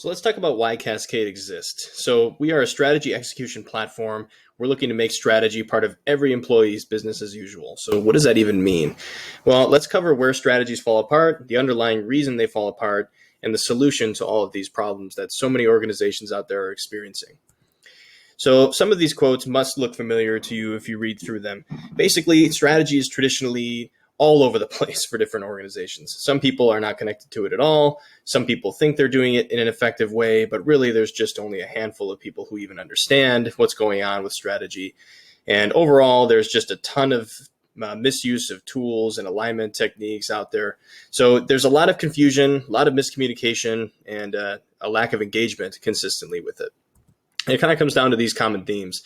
So let's talk about why Cascade exists. So we are a strategy execution platform. We're looking to make strategy part of every employee's business as usual. So what does that even mean? Well, let's cover where strategies fall apart, the underlying reason they fall apart, and the solution to all of these problems that so many organizations out there are experiencing. So some of these quotes must look familiar to you if you read through them. Basically, strategy is traditionally all over the place for different organizations. Some people are not connected to it at all. Some people think they're doing it in an effective way, but really there's just only a handful of people who even understand what's going on with strategy. And overall, there's just a ton of misuse of tools and alignment techniques out there. So there's a lot of confusion, a lot of miscommunication, and a lack of engagement consistently with it. And it kind of comes down to these common themes.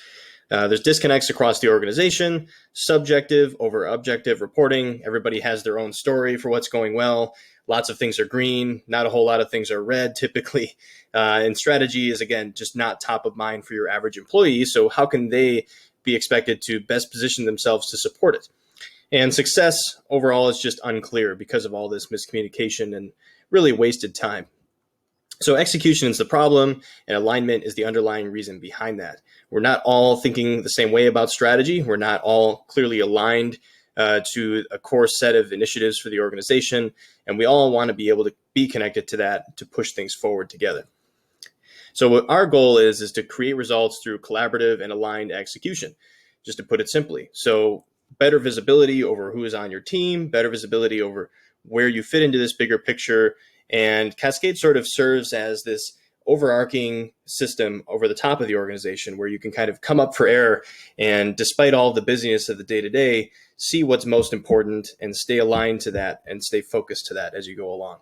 There's disconnects across the organization, subjective over objective reporting. Everybody has their own story for what's going well. Lots of things are green, not a whole lot of things are red typically. And strategy is, again, just not top of mind for your average employee. So how can they be expected to best position themselves to support it? And success overall is just unclear because of all this miscommunication and really wasted time. So execution is the problem, and alignment is the underlying reason behind that. We're not all thinking the same way about strategy. We're not all clearly aligned to a core set of initiatives for the organization, and we all want to be able to be connected to that to push things forward together. So what our goal is to create results through collaborative and aligned execution, just to put it simply. So better visibility over who is on your team, better visibility over where you fit into this bigger picture. And Cascade sort of serves as this overarching system over the top of the organization where you can kind of come up for air and, despite all the busyness of the day-to-day, see what's most important and stay aligned to that and stay focused to that as you go along.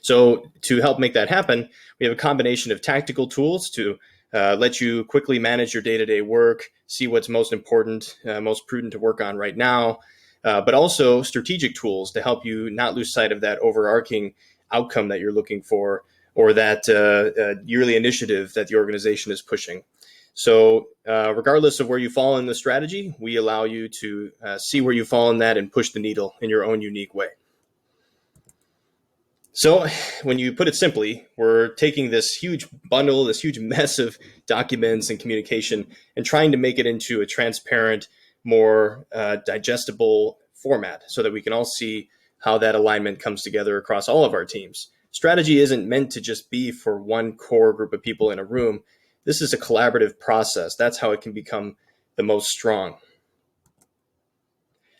So to help make that happen, we have a combination of tactical tools to let you quickly manage your day-to-day work, see what's most important, most prudent to work on right now, but also strategic tools to help you not lose sight of that overarching outcome that you're looking for, or that yearly initiative that the organization is pushing. So regardless of where you fall in the strategy, we allow you to see where you fall in that and push the needle in your own unique way. So when you put it simply, we're taking this huge bundle, this huge mess of documents and communication, and trying to make it into a transparent, more digestible format so that we can all see how that alignment comes together across all of our teams. Strategy isn't meant to just be for one core group of people in a room. This is a collaborative process. That's how it can become the most strong.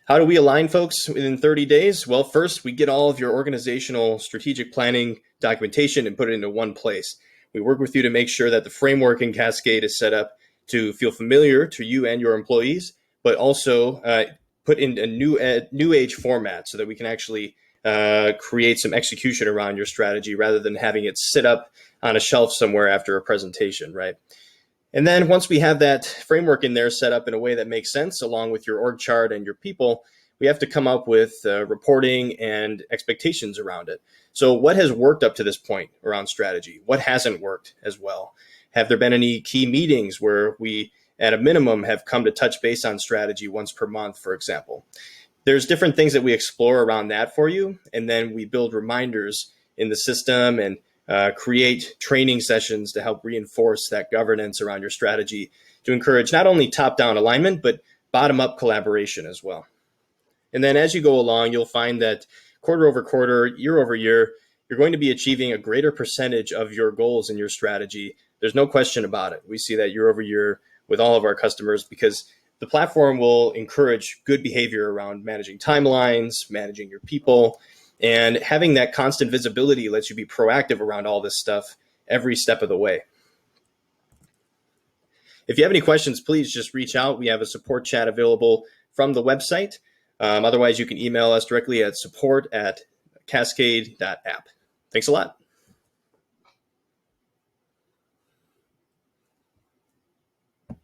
How do we align folks within 30 days? Well, first, we get all of your organizational strategic planning documentation and put it into one place. We work with you to make sure that the framework in Cascade is set up to feel familiar to you and your employees, but also put in a new age format so that we can actually create some execution around your strategy rather than having it sit up on a shelf somewhere after a presentation, right? And then once we have that framework in there set up in a way that makes sense, along with your org chart and your people, we have to come up with reporting and expectations around it. So what has worked up to this point around strategy? What hasn't worked as well? Have there been any key meetings where we, at a minimum, have come to touch base on strategy once per month, for example? There's different things that we explore around that for you, and then we build reminders in the system and create training sessions to help reinforce that governance around your strategy to encourage not only top-down alignment, but bottom-up collaboration as well. And then as you go along, you'll find that quarter over quarter, year over year, you're going to be achieving a greater percentage of your goals in your strategy. There's no question about it. We see that year over year with all of our customers because the platform will encourage good behavior around managing timelines, managing your people, and having that constant visibility lets you be proactive around all this stuff every step of the way. If you have any questions, please just reach out. We have a support chat available from the website. Otherwise, you can email us directly at support@cascade.app. Thanks a lot.